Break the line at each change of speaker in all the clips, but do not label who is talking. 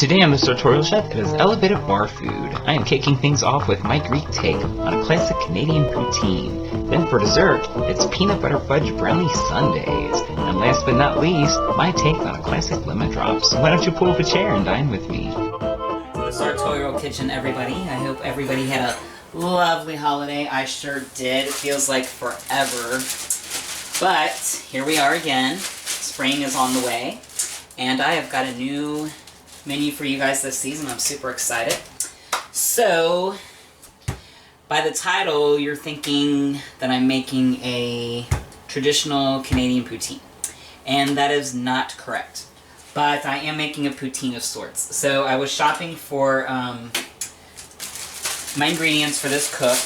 Today on the Sartorial Chef, it is elevated bar food. I am kicking things off with my Greek take on a classic Canadian poutine. Then for dessert, it's peanut butter fudge brownie sundaes. And last but not least, my take on a classic lemon drop. So why don't you pull up a chair and dine with me?
The Sartorial kitchen, everybody. I hope everybody had a lovely holiday. I sure did. It feels like forever. But here we are again. Spring is on the way. And I have got a new menu for you guys this season. I'm super excited. So, by the title, you're thinking that I'm making a traditional Canadian poutine. And that is not correct. But I am making a poutine of sorts. So I was shopping for my ingredients for this cook.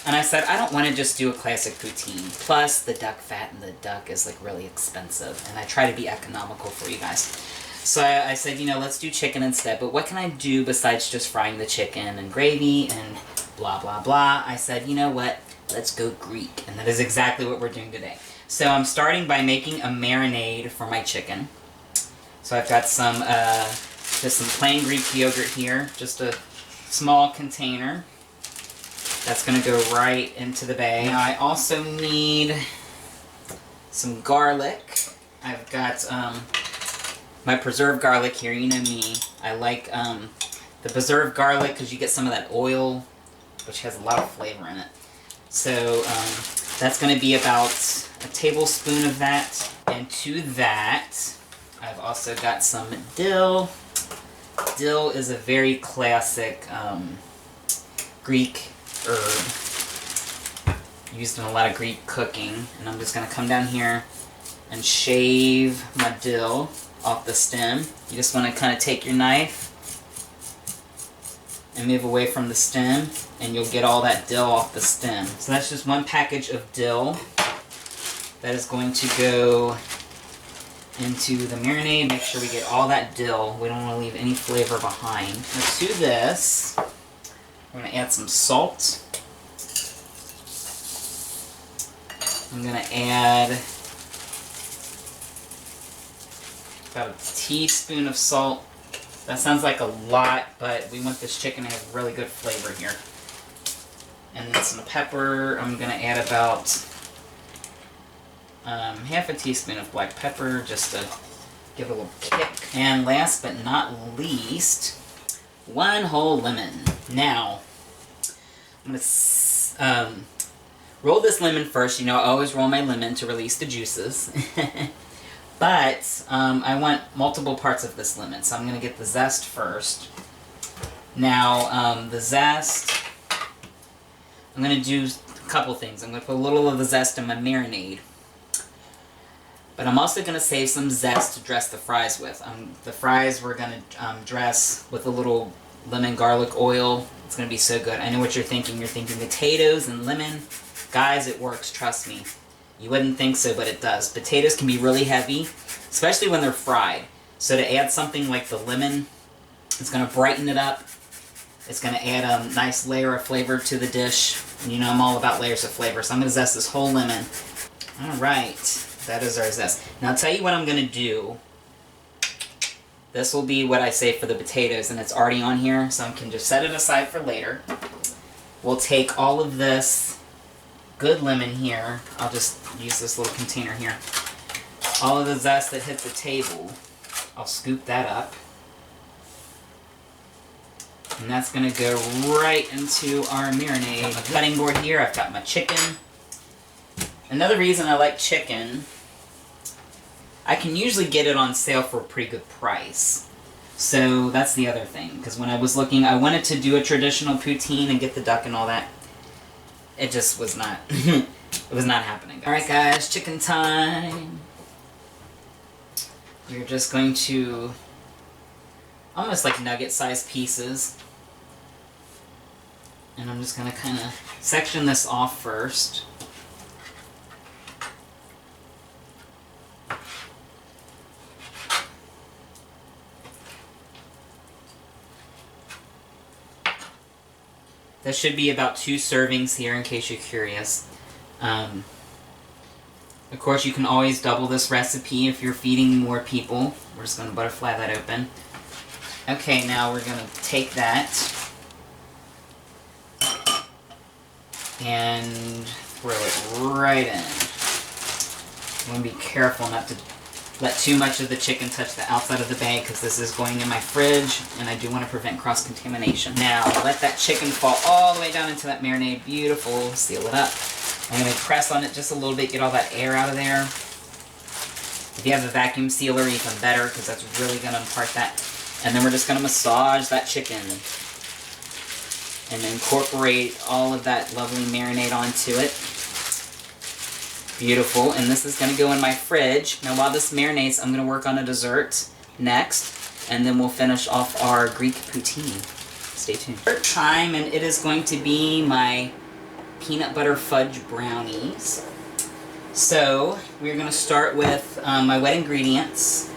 And I said, I don't want to just do a classic poutine. Plus, the duck fat in the duck is like really expensive. And I try to be economical for you guys. So I said, you know, let's do chicken instead. But what can I do besides just frying the chicken and gravy and blah, blah, blah? I said, you know what? Let's go Greek. And that is exactly what we're doing today. So I'm starting by making a marinade for my chicken. So I've got some, just some plain Greek yogurt here. Just a small container. That's going to go right into the bag. Now I also need some garlic. I've got my preserved garlic here. You know me. I like the preserved garlic because you get some of that oil, which has a lot of flavor in it. So that's going to be about a tablespoon of that. And to that, I've also got some dill. Dill is a very classic Greek herb used in a lot of Greek cooking. And I'm just going to come down here and shave my dill off the stem. You just want to kind of take your knife and move away from the stem, and you'll get all that dill off the stem. So that's just one package of dill that is going to go into the marinade. Make sure we get all that dill. We don't want to leave any flavor behind. Now to this, we're going to add some salt. I'm going to add about a teaspoon of salt. That sounds like a lot, but we want this chicken to have really good flavor here. And then some pepper. I'm going to add about half a teaspoon of black pepper just to give it a little kick. And last but not least, one whole lemon. Now, I'm going to roll this lemon first. You know, I always roll my lemon to release the juices. But I want multiple parts of this lemon, so I'm going to get the zest first. Now, the zest, I'm going to do a couple things. I'm going to put a little of the zest in my marinade. But I'm also going to save some zest to dress the fries with. The fries we're going to dress with a little lemon garlic oil. It's going to be so good. I know what you're thinking. You're thinking potatoes and lemon. Guys, it works, trust me. You wouldn't think so, but it does. Potatoes can be really heavy, especially when they're fried. So to add something like the lemon, it's going to brighten it up. It's going to add a nice layer of flavor to the dish. And you know I'm all about layers of flavor, so I'm going to zest this whole lemon. Alright, that is our zest. Now I'll tell you what I'm going to do. This will be what I save for the potatoes, and it's already on here, so I can just set it aside for later. We'll take all of this good lemon here. I'll just use this little container here. All of the zest that hit the table, I'll scoop that up. And that's going to go right into our marinade. I've got my cutting board here. I've got my chicken. Another reason I like chicken, I can usually get it on sale for a pretty good price. So that's the other thing. Because when I was looking, I wanted to do a traditional poutine and get the duck and all that. It just was not, it was not happening. Alright guys, chicken time. We're just going to, almost like nugget-sized pieces. And I'm just going to kind of section this off first. That should be about 2 servings here in case you're curious. Of course, you can always double this recipe if you're feeding more people. We're just going to butterfly that open. Okay, now we're going to take that and throw it right in. I'm going to be careful not to let too much of the chicken touch the outside of the bag because this is going in my fridge and I do want to prevent cross-contamination. Now, let that chicken fall all the way down into that marinade. Beautiful. Seal it up. I'm going to press on it just a little bit, get all that air out of there. If you have a vacuum sealer, even better because that's really going to impart that. And then we're just going to massage that chicken and incorporate all of that lovely marinade onto it. Beautiful. And this is going to go in my fridge. Now while this marinates, I'm going to work on a dessert next. And then we'll finish off our Greek poutine. Stay tuned. Third time, and it is going to be my peanut butter fudge brownies. So we're going to start with my wet ingredients.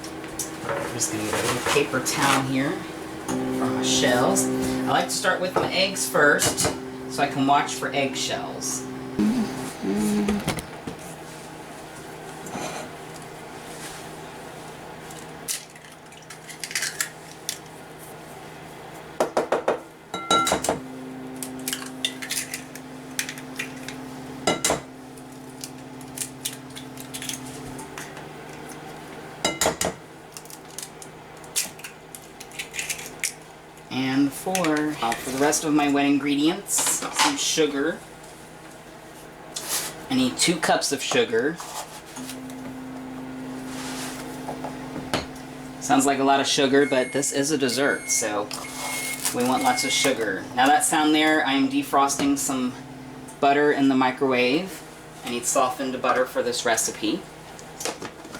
I'm just going to get a little paper towel here for my shells. I like to start with my eggs first so I can watch for eggshells. And for the rest of my wet ingredients, some sugar. I need 2 cups of sugar. Sounds like a lot of sugar, but this is a dessert, so we want lots of sugar. Now that sound there, I am defrosting some butter in the microwave. I need softened butter for this recipe.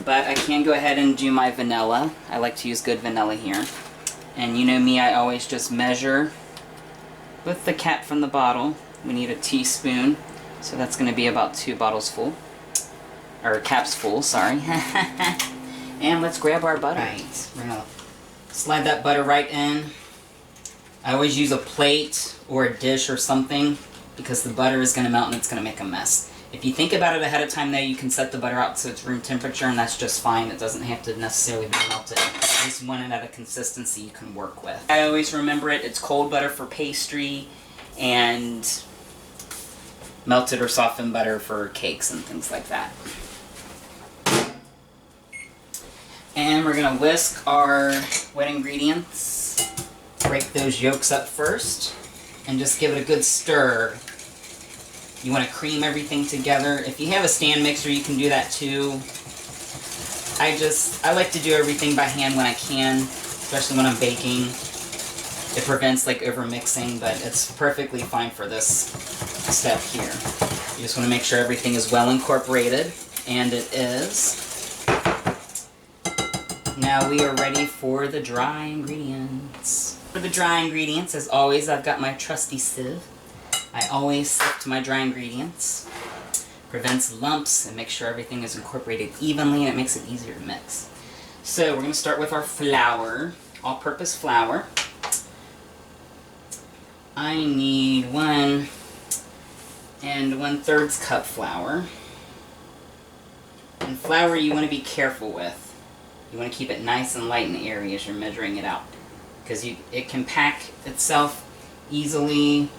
But I can go ahead and do my vanilla. I like to use good vanilla here. And you know me, I always just measure with the cap from the bottle. We need a teaspoon, so that's going to be about 2 bottles full. Or caps full, sorry. And let's grab our butter. Right, we're going to slide that butter right in. I always use a plate or a dish or something because the butter is going to melt and it's going to make a mess. If you think about it ahead of time though, you can set the butter out so it's room temperature and that's just fine. It doesn't have to necessarily be melted. Just want it at a consistency you can work with. I always remember it's cold butter for pastry and melted or softened butter for cakes and things like that. And we're going to whisk our wet ingredients. Break those yolks up first and just give it a good stir. You want to cream everything together. If you have a stand mixer, you can do that too. I like to do everything by hand when I can, especially when I'm baking. It prevents like over mixing, but it's perfectly fine for this step here. You just want to make sure everything is well incorporated, and it is. Now we are ready for the dry ingredients. For the dry ingredients, as always, I've got my trusty sieve. I always sift my dry ingredients. Prevents lumps and makes sure everything is incorporated evenly, and it makes it easier to mix. So we're going to start with our flour, all-purpose flour. I need 1 1/3 cup flour. And flour you want to be careful with. You want to keep it nice and light and airy as you're measuring it out, because it can pack itself easily.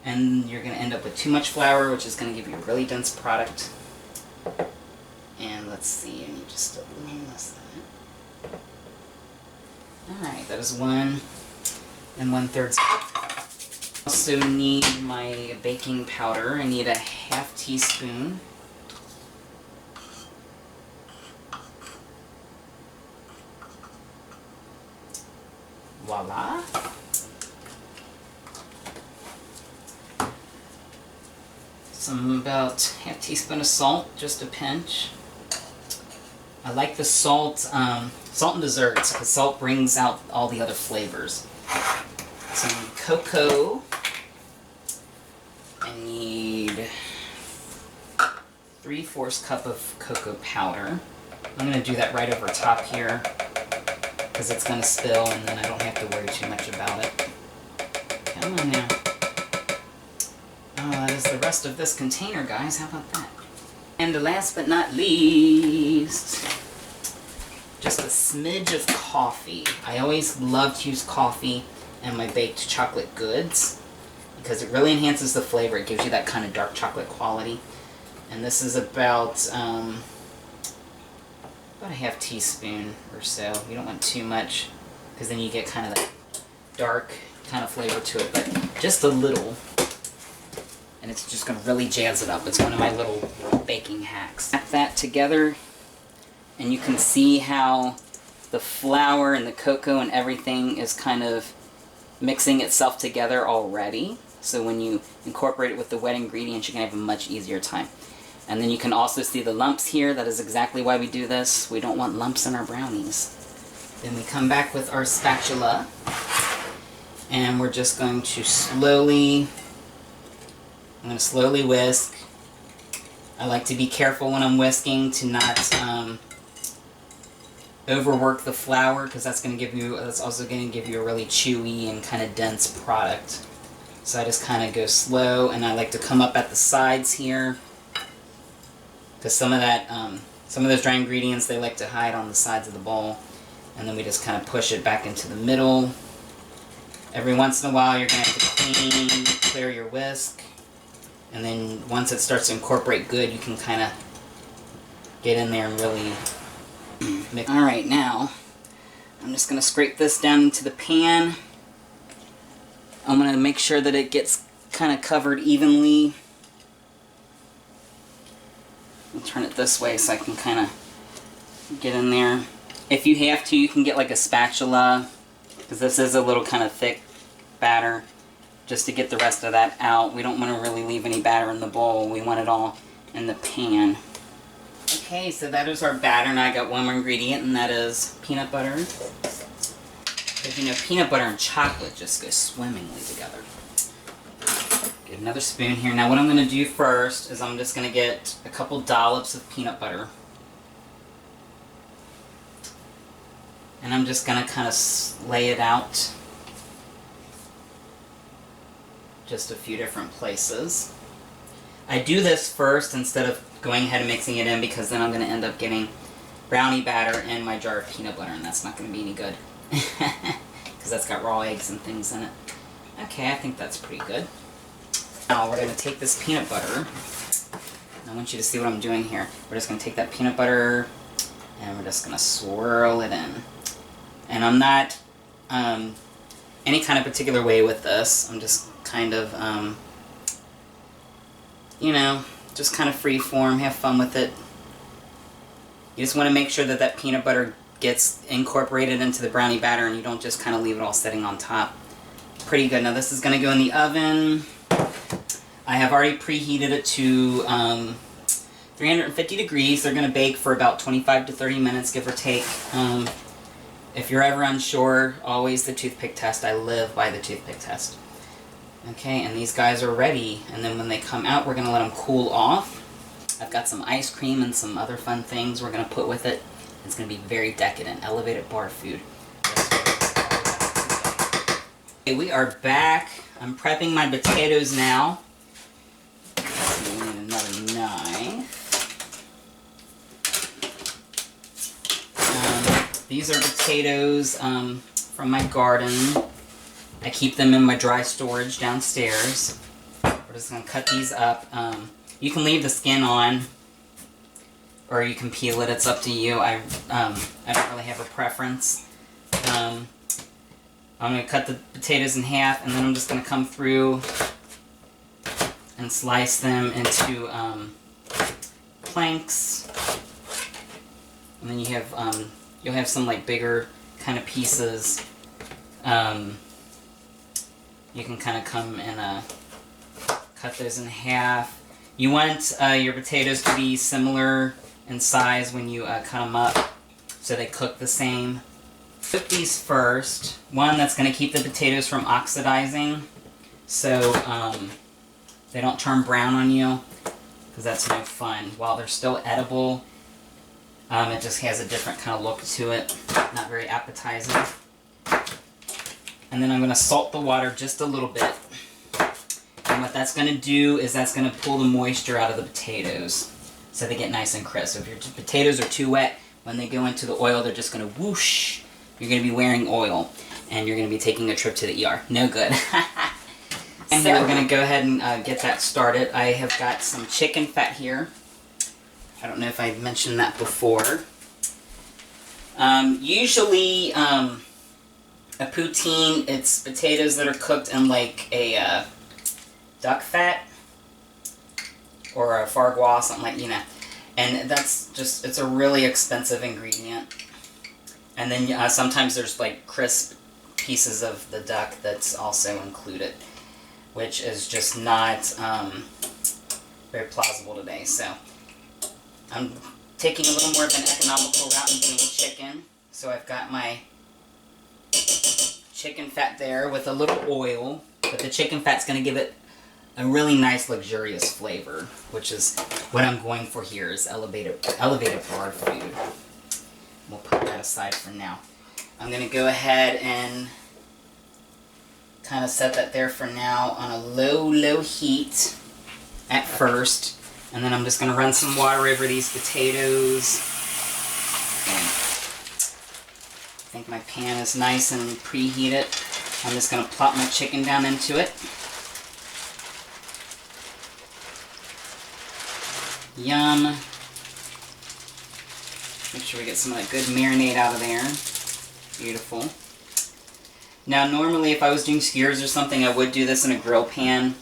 And you're going to end up with too much flour, which is going to give you a really dense product. And let's see, I need just a little less than that. Alright, that is 1 1/3 cup. Also need my baking powder. I need a ½ teaspoon. Voila. About ½ teaspoon of salt, just a pinch. I like the salt, salt in desserts, because salt brings out all the other flavors. Some cocoa. I need 3/4 cup of cocoa powder. I'm going to do that right over top here, because it's going to spill and then I don't have to worry too much about it. Come on now. That is the rest of this container, guys. How about that? And last but not least, just a smidge of coffee. I always love to use coffee in my baked chocolate goods because it really enhances the flavor. It gives you that kind of dark chocolate quality. And this is about a half teaspoon or so. You don't want too much because then you get kind of that dark kind of flavor to it, but just a little. And it's just going to really jazz it up. It's one of my little baking hacks. Wrap that together, and you can see how the flour and the cocoa and everything is kind of mixing itself together already. So when you incorporate it with the wet ingredients, you can have a much easier time. And then you can also see the lumps here. That is exactly why we do this. We don't want lumps in our brownies. Then we come back with our spatula, and we're just going to slowly whisk. I like to be careful when I'm whisking to not overwork the flour, because that's also going to give you a really chewy and kind of dense product. So I just kind of go slow, and I like to come up at the sides here, because some of those dry ingredients, they like to hide on the sides of the bowl. And then we just kind of push it back into the middle. Every once in a while, you're going to have to clear your whisk. And then once it starts to incorporate good, you can kind of get in there and really mix. Alright, now I'm just going to scrape this down into the pan. I'm going to make sure that it gets kind of covered evenly. I'll turn it this way so I can kind of get in there. If you have to, you can get like a spatula, because this is a little kind of thick batter, just to get the rest of that out. We don't want to really leave any batter in the bowl. We want it all in the pan. Okay, so that is our batter, and I got one more ingredient, and that is peanut butter. Because you know, peanut butter and chocolate just go swimmingly together. Get another spoon here. Now what I'm going to do first is I'm just going to get a couple dollops of peanut butter. And I'm just going to kind of lay it out just a few different places. I do this first instead of going ahead and mixing it in, because then I'm going to end up getting brownie batter in my jar of peanut butter, and that's not going to be any good. Because that's got raw eggs and things in it. Okay, I think that's pretty good. Now we're going to take this peanut butter. I want you to see what I'm doing here. We're just going to take that peanut butter and we're just going to swirl it in. And I'm not any kind of particular way with this. I'm just kind of, you know, just kind of free form, have fun with it. You just want to make sure that that peanut butter gets incorporated into the brownie batter, and you don't just kind of leave it all sitting on top. Pretty good. Now this is going to go in the oven. I have already preheated it to 350 degrees. They're going to bake for about 25 to 30 minutes, give or take. If you're ever unsure, always the toothpick test. I live by the toothpick test. Okay, and these guys are ready. And then when they come out, we're going to let them cool off. I've got some ice cream and some other fun things we're going to put with it. It's going to be very decadent, elevated bar food. Okay, we are back. I'm prepping my potatoes now. We need another knife. These are potatoes from my garden. I keep them in my dry storage downstairs. We're just going to cut these up. You can leave the skin on, or you can peel it. It's up to you. I don't really have a preference. I'm going to cut the potatoes in half, and then I'm just going to come through and slice them into planks. And then you have you'll have some like bigger kind of pieces. You can kind of come and cut those in half. You want your potatoes to be similar in size when you cut them up, so they cook the same. Cook these first. One, that's going to keep the potatoes from oxidizing, so they don't turn brown on you, because that's no fun. While they're still edible, it just has a different kind of look to it. Not very appetizing. And then I'm going to salt the water just a little bit. And what that's going to do is that's going to pull the moisture out of the potatoes, so they get nice and crisp. If your potatoes are too wet, when they go into the oil, they're just going to whoosh. You're going to be wearing oil, and you're going to be taking a trip to the ER. No good. And here we're going to go ahead and get that started. I have got some chicken fat here. I don't know if I mentioned that before. Usually, a poutine, it's potatoes that are cooked in like a duck fat or a foie gras, something like, you know. And that's just, it's a really expensive ingredient. And then sometimes there's like crisp pieces of the duck that's also included, which is just not very plausible today. So I'm taking a little more of an economical route and doing chicken. So I've got my chicken fat there with a little oil, but the chicken fat's going to give it a really nice luxurious flavor, which is what I'm going for here, is elevated bar food. We'll put that aside for now. I'm going to go ahead and kind of set that there for now on a low heat at first, and then I'm just going to run some water over these potatoes. Okay. I think my pan is nice and preheated. I'm just going to plop my chicken down into it. Yum. Make sure we get some of that good marinade out of there. Beautiful. Now normally if I was doing skewers or something, I would do this in a grill pan.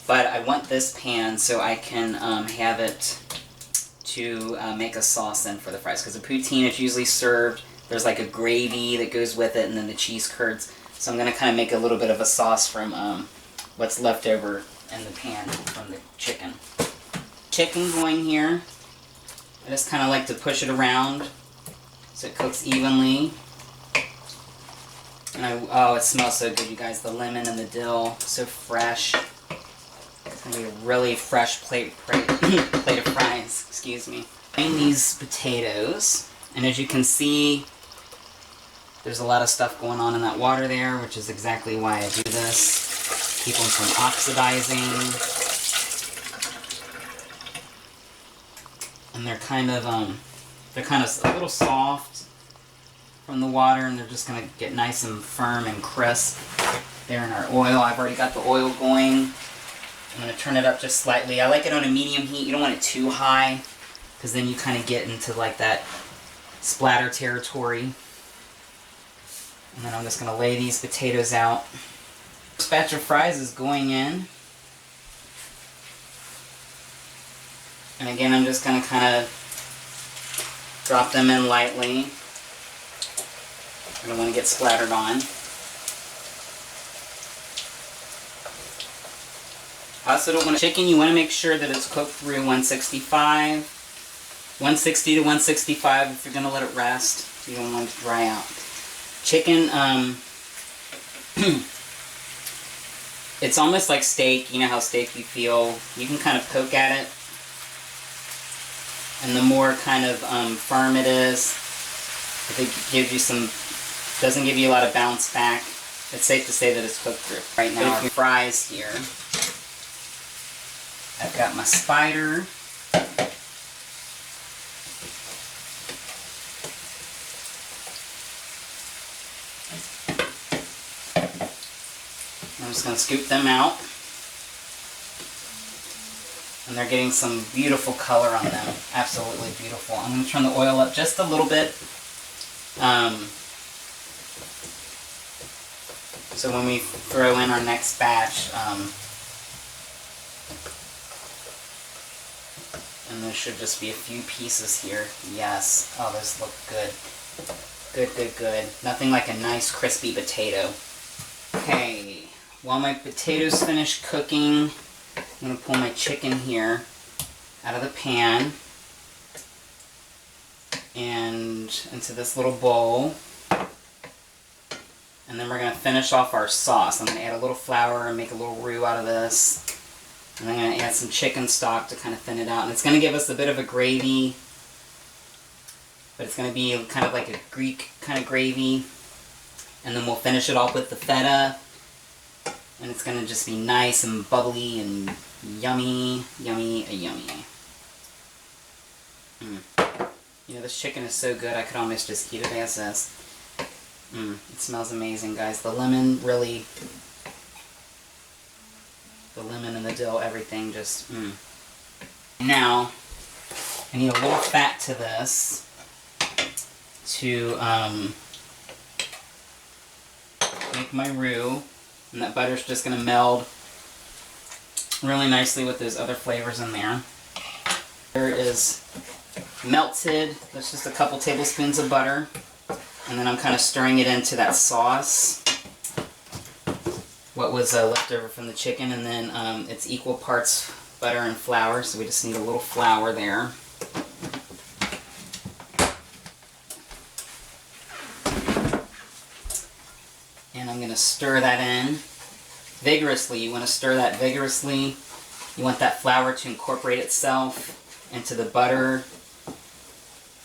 But I want this pan so I can have it to make a sauce in for the fries. Because a poutine is usually served, there's like a gravy that goes with it and then the cheese curds. So I'm going to kind of make a little bit of a sauce from what's left over in the pan from the chicken. Chicken going here. I just kind of like to push it around so it cooks evenly. And oh, it smells so good, you guys. The lemon and the dill, so fresh. It's going to be a really fresh plate of fries. Excuse me. Frying these potatoes, and as you can see, there's a lot of stuff going on in that water there, which is exactly why I do this. Keep them from oxidizing. And they're kind of a little soft from the water, and they're just going to get nice and firm and crisp there in our oil. I've already got the oil going. I'm going to turn it up just slightly. I like it on a medium heat. You don't want it too high, because then you kind of get into like that splatter territory. And then I'm just going to lay these potatoes out. This batch of fries is going in. And again, I'm just going to kind of drop them in lightly. I don't want to get splattered on. I also don't want chicken. You want to make sure that it's cooked through 165. 160 to 165 if you're going to let it rest. You don't want it to dry out. Chicken, it's almost like steak. You know how steak you feel. You can kind of poke at it. And the more kind of firm it is, if it gives you some, doesn't give you a lot of bounce back, it's safe to say that it's cooked through. Right now, our fries here. I've got my spider. I'm just going to scoop them out. And they're getting some beautiful color on them. Absolutely beautiful. I'm going to turn the oil up just a little bit. So when we throw in our next batch, and there should just be a few pieces here. Yes. Oh, those look good. Good, good, good. Nothing like a nice crispy potato. Okay. While my potatoes finish cooking, I'm going to pull my chicken here out of the pan and into this little bowl. And then we're going to finish off our sauce. I'm going to add a little flour and make a little roux out of this. And I'm going to add some chicken stock to kind of thin it out. And it's going to give us a bit of a gravy, but it's going to be kind of like a Greek kind of gravy. And then we'll finish it off with the feta. And it's going to just be nice and bubbly and yummy, yummy, yummy. You know, this chicken is so good, I could almost just eat it as is. It smells amazing, guys. The lemon really... The lemon and the dill, everything just... Now, I need a little fat to this to make my roux. And that butter's just going to meld really nicely with those other flavors in there. There is melted, that's just a couple tablespoons of butter. And then I'm kind of stirring it into that sauce. What was left over from the chicken. And then it's equal parts butter and flour, so we just need a little flour there. And I'm going to stir that in vigorously. You want to stir that vigorously. You want that flour to incorporate itself into the butter.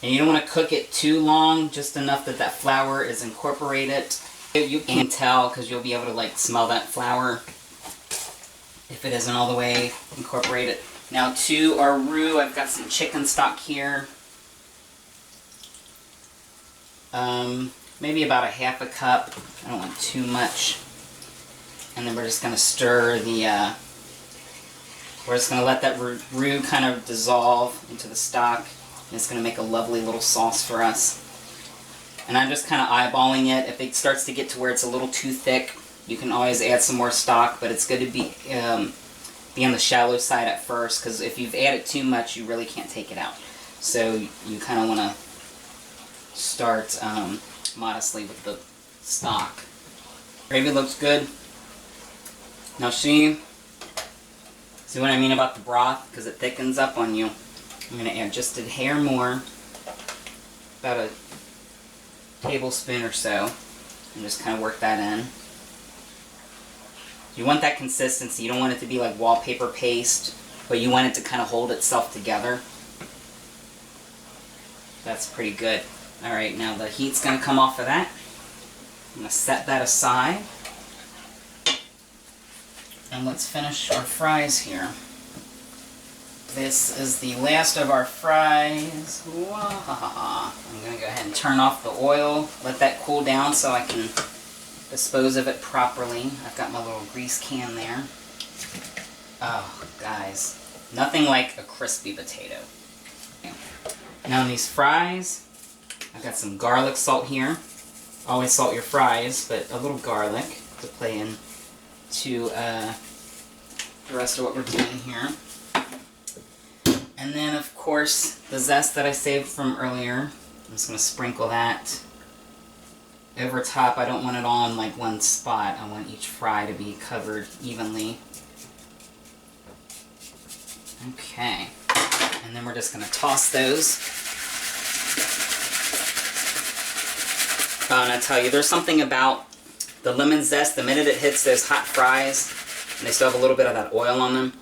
And you don't want to cook it too long, just enough that that flour is incorporated. You can tell because you'll be able to like smell that flour if it isn't all the way incorporated. Now to our roux, I've got some chicken stock here. Maybe about a half a cup. I don't want too much. And then we're just going to stir the, we're just going to let that roux kind of dissolve into the stock. And it's going to make a lovely little sauce for us. And I'm just kind of eyeballing it. If it starts to get to where it's a little too thick, you can always add some more stock, but it's good to be on the shallow side at first, because if you've added too much, you really can't take it out. So you kind of want to start modestly with the stock. Gravy looks good. Now see what I mean about the broth? Because it thickens up on you. I'm going to add just a hair more, about a tablespoon or so, and just kind of work that in. You want that consistency. You don't want it to be like wallpaper paste, but you want it to kind of hold itself together. That's pretty good. Alright, now the heat's going to come off of that. I'm going to set that aside. And let's finish our fries here. This is the last of our fries. I'm going to go ahead and turn off the oil, let that cool down so I can dispose of it properly. I've got my little grease can there. Oh, guys, nothing like a crispy potato. Now in these fries, I've got some garlic salt here. Always salt your fries, but a little garlic to play in to the rest of what we're doing here. And then, of course, the zest that I saved from earlier. I'm just going to sprinkle that over top. I don't want it all in like one spot. I want each fry to be covered evenly. Okay. And then we're just going to toss those. And I tell you, there's something about the lemon zest, the minute it hits those hot fries, and they still have a little bit of that oil on them,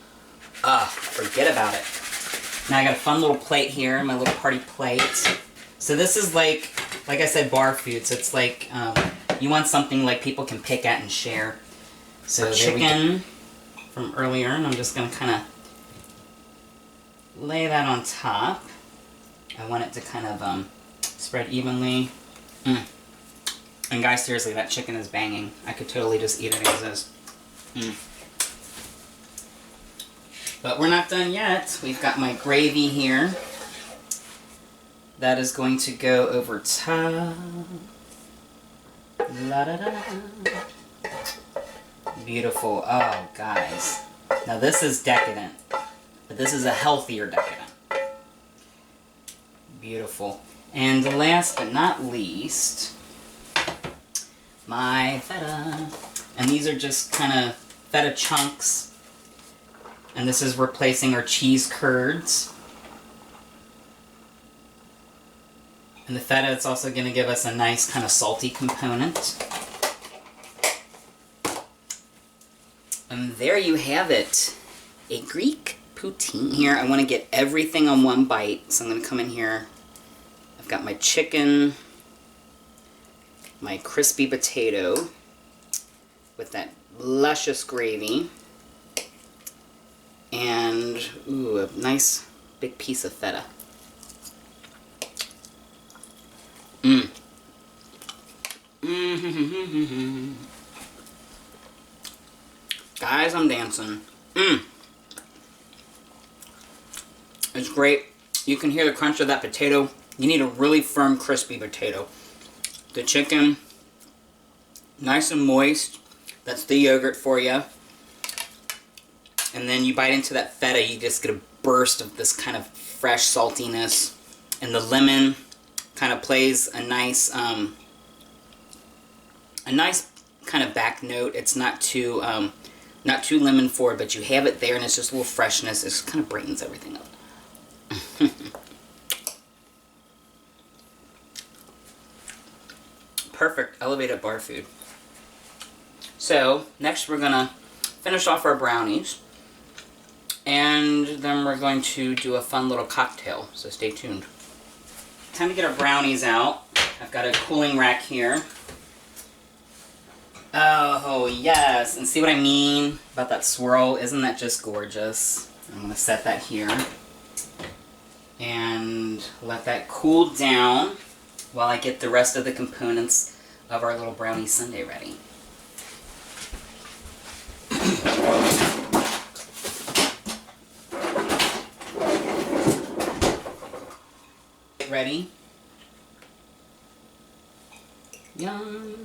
forget about it. Now I got a fun little plate here, my little party plate. So this is like I said, bar food. So it's like, you want something like people can pick at and share. So chicken from earlier, and I'm just going to kind of lay that on top. I want it to kind of spread evenly. And guys, seriously, that chicken is banging. I could totally just eat it as is. But we're not done yet. We've got my gravy here. That is going to go over top. La da da. Beautiful. Oh, guys. Now this is decadent. But this is a healthier decadent. Beautiful. And last but not least, my feta. And these are just kind of feta chunks. And this is replacing our cheese curds. And the feta, it's also going to give us a nice kind of salty component. And there you have it. A Greek poutine. Here, I want to get everything on one bite. So I'm going to come in here. I've got my chicken, my crispy potato with that luscious gravy, and ooh, a nice big piece of feta. Mmm. Mmm. Guys, I'm dancing. Mmm. It's great. You can hear the crunch of that potato. You need a really firm, crispy potato. The chicken, nice and moist. That's the yogurt for you. And then you bite into that feta, you just get a burst of this kind of fresh saltiness. And the lemon kind of plays a nice kind of back note. It's not too lemon forward, but you have it there, and it's just a little freshness. It just kind of brightens everything up. Perfect elevated bar food. So next we're gonna finish off our brownies, and then we're going to do a fun little cocktail, so stay tuned. Time to get our brownies out. I've got a cooling rack here. Oh yes, and see what I mean about that swirl? Isn't that just gorgeous? I'm gonna set that here and let that cool down while I get the rest of the components of our little brownie sundae ready. Get ready. Yum.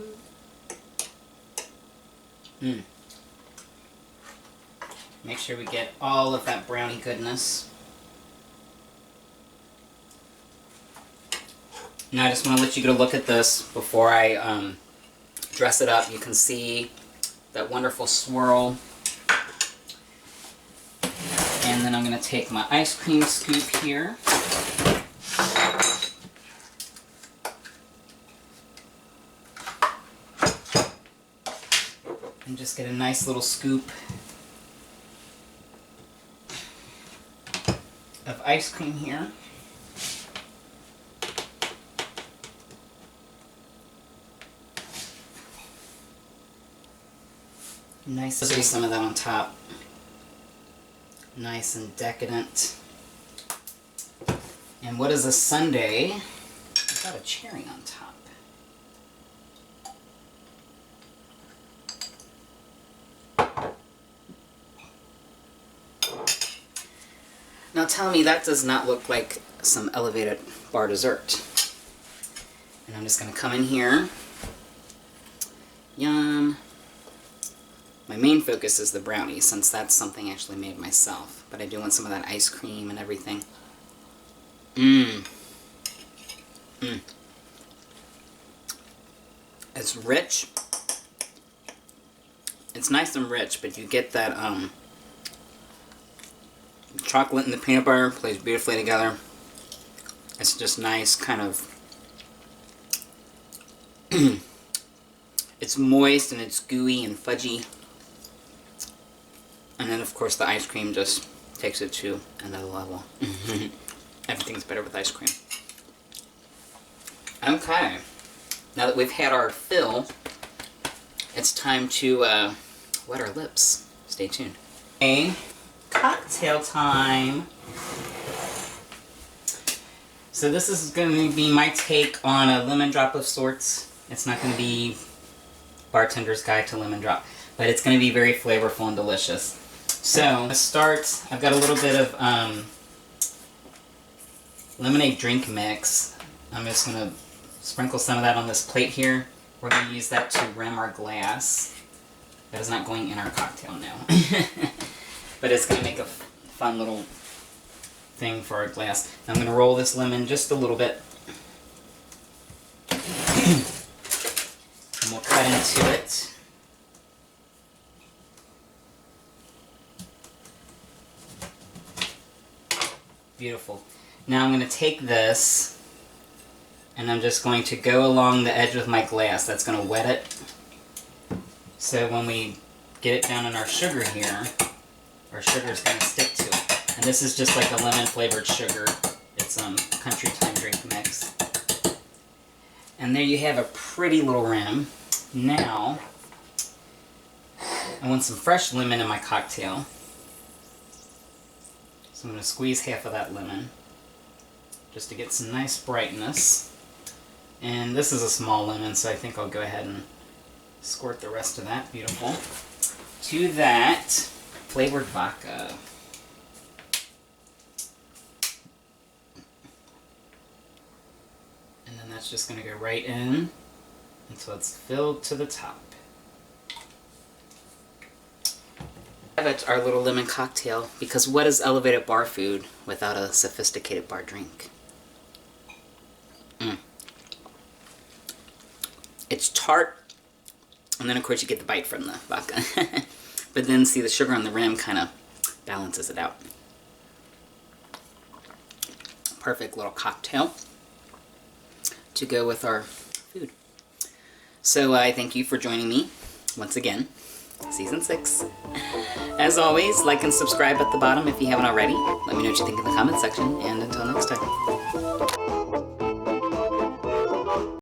Make sure we get all of that brownie goodness. Now I just want to let you get a look at this before I dress it up. You can see that wonderful swirl. And then I'm going to take my ice cream scoop here. And just get a nice little scoop of ice cream here. Nice. Let's do some of that on top. Nice and decadent. And what is a sundae without a cherry on top? Now tell me that does not look like some elevated bar dessert. And I'm just going to come in here. Yum. My main focus is the brownie, since that's something I actually made myself. But I do want some of that ice cream and everything. It's rich. It's nice and rich, but you get that chocolate and the peanut butter plays beautifully together. It's just nice, kind of. It's moist and it's gooey and fudgy. And then, of course, the ice cream just takes it to another level. Everything's better with ice cream. Okay. Now that we've had our fill, it's time to wet our lips. Stay tuned. Okay. Cocktail time. So this is going to be my take on a lemon drop of sorts. It's not going to be Bartender's Guide to Lemon Drop, but it's going to be very flavorful and delicious. So, to start, I've got a little bit of lemonade drink mix. I'm just going to sprinkle some of that on this plate here. We're going to use that to rim our glass. That is not going in our cocktail now. But it's going to make a fun little thing for our glass. I'm going to roll this lemon just a little bit. And we'll cut into it. Beautiful. Now I'm going to take this and I'm just going to go along the edge with my glass. That's going to wet it. So when we get it down in our sugar here, our sugar is going to stick to it. And this is just like a lemon flavored sugar. It's country time drink mix. And there you have a pretty little rim. Now, I want some fresh lemon in my cocktail. So I'm going to squeeze half of that lemon just to get some nice brightness. And this is a small lemon, so I think I'll go ahead and squirt the rest of that. Beautiful. To that, flavored vodka. And then that's just going to go right in until it's filled to the top. That's our little lemon cocktail, because what is elevated bar food without a sophisticated bar drink? It's tart, and then of course you get the bite from the vodka. But then see, the sugar on the rim kind of balances it out. Perfect little cocktail to go with our food. So I thank you for joining me once again. Season 6. As always, like and subscribe at the bottom if you haven't already. Let me know what you think in the comment section, and until next time.